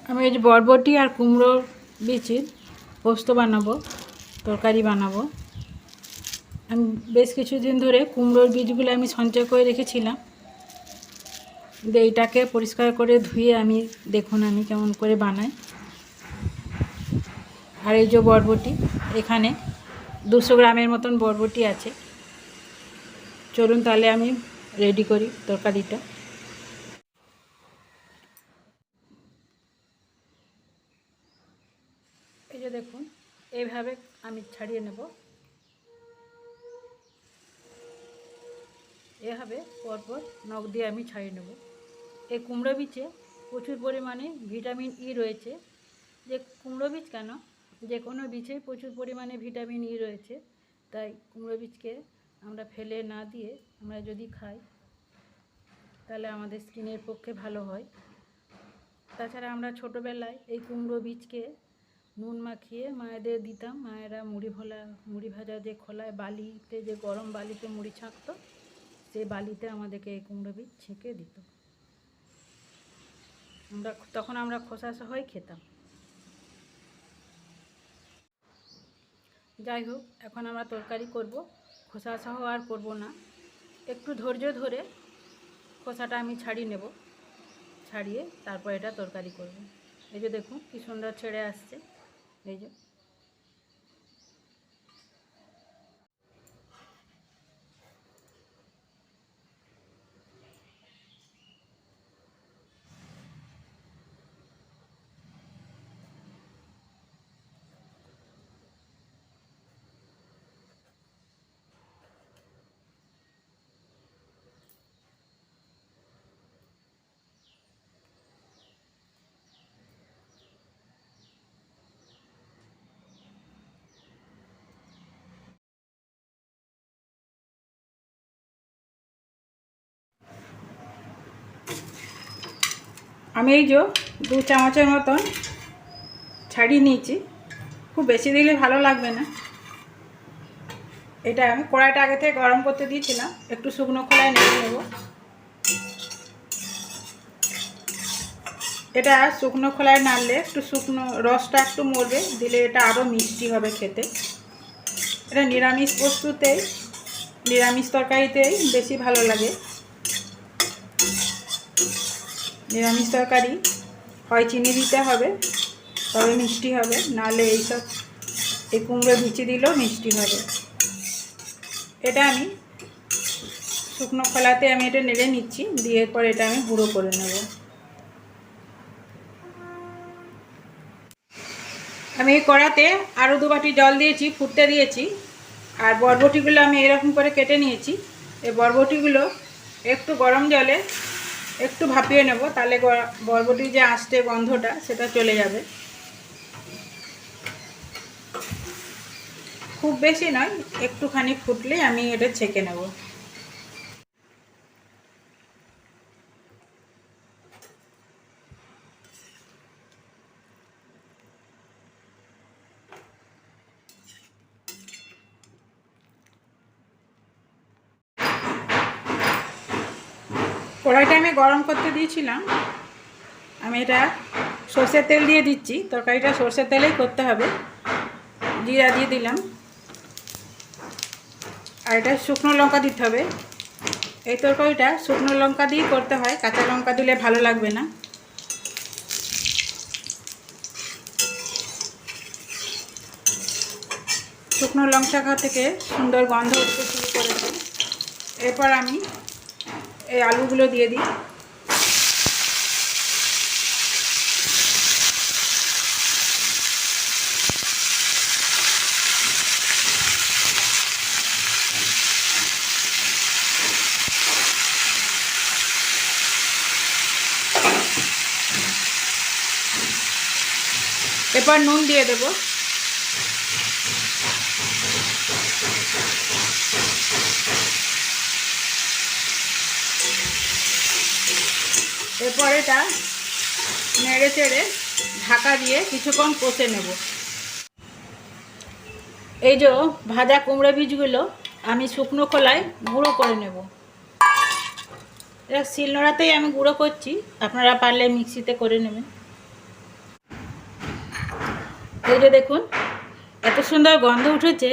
আমি এই যে বরবটি আর কুমড়োর বিচির পোস্ত বানাবো, তরকারি বানাবো। আমি বেশ কিছুদিন ধরে কুমড়োর বীজগুলো আমি সঞ্চয় করে রেখেছিলাম। এইটাকে পরিষ্কার করে ধুয়ে আমি দেখুন আমি কেমন করে বানাই। আর এই যে বরবটি, এখানে 200 গ্রামের মতন বরবটি আছে। চলুন তাহলে আমি রেডি করি তরকারিটা। এই যে দেখুন, এইভাবে আমি ছাড়িয়ে নেব। এভাবে পরপর নখ দিয়ে আমি ছাড়িয়ে নেব। এই কুমড়ো বীজে প্রচুর পরিমাণে ভিটামিন ই রয়েছে। যে কুমড়ো বীজ কেন, যে কোনো বীজেই প্রচুর পরিমাণে ভিটামিন ই রয়েছে। তাই কুমড়ো বীজকে আমরা ফেলে না দিয়ে আমরা যদি খাই তাহলে আমাদের স্কিনের পক্ষে ভালো হয়। তাছাড়া আমরা ছোটোবেলায় এই কুমড়ো বীজকে নুন মাখিয়ে মায়েদের দিতাম। মায়েরা মুড়ি ভাজা যে খোলায় বালিতে, যে গরম বালিতে মুড়ি ছাঁকতো, সেই বালিতে আমাদেরকে এই কুমড়ো বীজ ছেঁকে দিত। তখন আমরা খোসা সহই খেতাম। যাই হোক, এখন আমরা তরকারি করব, খোসা সহ আর করব না। একটু ধৈর্য ধরে খোসাটা আমি ছাড়িয়ে নেব, ছাড়িয়ে তারপর এটা তরকারি করব। এই যে দেখুন কি সুন্দর ছেড়ে আসছে। এই যে আমি এই যে 2 চামচের মতন ছাড়িয়ে নিয়েছি। খুব বেশি দিলে ভালো লাগবে না। এটা আমি কড়াইটা আগে থেকে গরম করতে দিয়েছিলাম, একটু শুকনো খোলায় নেড়ে নেব। এটা শুকনো খোলায় নাড়লে একটু শুকনো রসটা একটু মরবে, দিলে এটা আরও মিষ্টি হবে খেতে। এটা নিরামিষ প্রস্তুতেই, নিরামিষ তরকারিতেই বেশি ভালো লাগে। নিরামিষ তরকারি হয় চিনি দিতে হবে তবে মিষ্টি হবে, নাহলে এই কুমড়ো বিচি দিলেও মিষ্টি হবে। এটা আমি শুকনো খোলাতে আমি এটা নেড়ে নিচ্ছি, দিয়ে পর এটা আমি গুঁড়ো করে নেব। আমি এই কড়াতে আরও 2 বাটি জল দিয়েছি, ফুটতে দিয়েছি। আর বরবটিগুলো আমি এরকম করে কেটে নিয়েছি। এই বরবটিগুলো একটু গরম জলে একটু ভাপিয়ে নেব, তাহলে বরবটির যে আঁশটে গন্ধটা সেটা চলে যাবে। খুব বেশি নয়, একটুখানি ফুটলে আমি এটা ছেঁকে নেব। কড়াইটা আমি গরম করতে দিয়েছিলাম। আমি এটা সর্ষের তেল দিয়ে দিচ্ছি। তরকারিটা সর্ষের তেলেই করতে হবে। জিরা দিয়ে দিলাম, আর এটা শুকনো লঙ্কা দিতে হবে। এই তরকারিটা শুকনো লঙ্কা দিয়ে করতে হয়, কাঁচা লঙ্কা দিলে ভালো লাগবে না। শুকনো লঙ্কা থেকে সুন্দর গন্ধ উঠতে শুরু করেছে। এরপর আমি এই আলুগুলো দিয়ে দিই। এরপর নুন দিয়ে দেব। এরপর এটা নেড়ে চেড়ে ঢাকা দিয়ে কিছুক্ষণ কষে নেব। এই যে ভাজা কুমড়ো বীজগুলো আমি শুকনো খোলায় গুঁড়ো করে নেব। এটা শিলনোড়াতেই আমি গুঁড়ো করছি, আপনারা পারলে মিক্সিতে করে নেবেন। এই যে দেখুন এত সুন্দর গন্ধ উঠেছে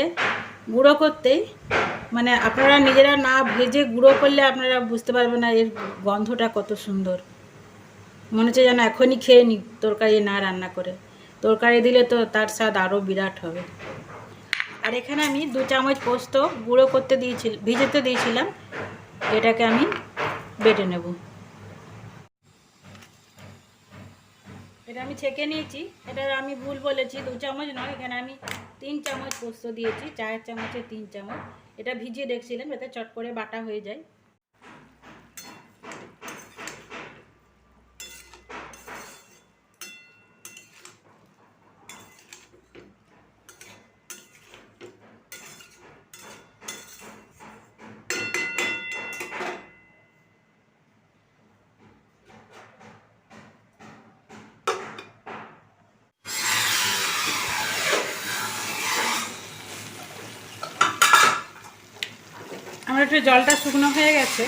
গুঁড়ো করতেই, মানে আপনারা নিজেরা না ভেজে গুঁড়ো করলে আপনারা বুঝতে পারবেন না এর গন্ধটা কত সুন্দর। মনে হচ্ছে যেন এখনই খেয়ে নিই তরকারি না রান্না করে। তরকারি দিলে তো তার স্বাদ আরও বিরাট হবে। আর এখানে আমি 2 চামচ পোস্ত গুঁড়ো করতে ভিজেতে দিয়েছিলাম, এটাকে আমি বেটে নেব। এটা আমি ছেঁকে নিয়েছি। এটা আমি ভুল বলেছি, 2 চামচ নয়, এখানে আমি 3 চামচ পোস্ত দিয়েছি, 4 চামচে 3 চামচ। এটা ভিজিয়ে রেখেছিলাম যাতে চট করে বাটা হয়ে যায়। আমার একটু জলটা শুকনো হয়ে গেছে,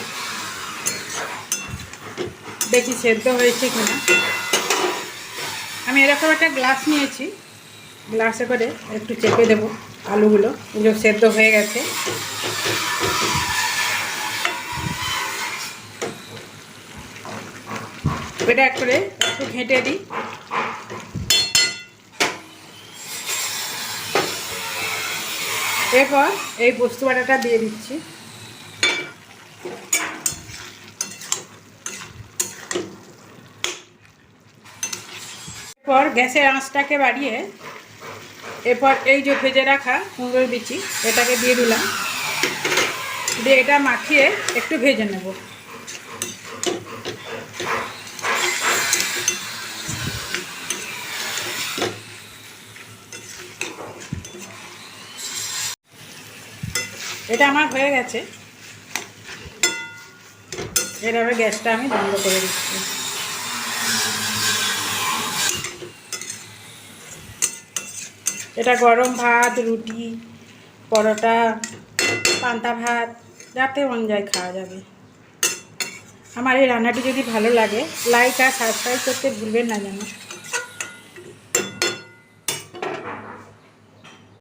দেখি সেদ্ধ হয়েছে কিনা। আমি এরকম একটা গ্লাস নিয়েছি, গ্লাসে করে একটু চেপে দেবো আলুগুলো, এগুলো সেদ্ধ হয়ে গেছে। এটা করে একটু ঘেঁটে দিই। এরপর এই পোস্ত বাটাটা দিয়ে দিচ্ছি। এরপর গ্যাসের আঁচটাকে বাড়িয়ে এরপর এই যে ভেজে রাখা কুমড়োর বিচি এটাকে দিয়ে দিলাম, দিয়ে এটা মাখিয়ে একটু ভেজে নেব। এটা আমার হয়ে গেছে, এভাবে গ্যাসটা আমি বন্ধ করে দিচ্ছি। এটা গরম ভাত, রুটি, পরোটা, পান্তা ভাত যাতে মন যায় খাওয়া যাবে। আমার এই রান্নাটি যদি ভালো লাগে লাইক আর সাবস্ক্রাইব করতে ভুলবেন না যেন।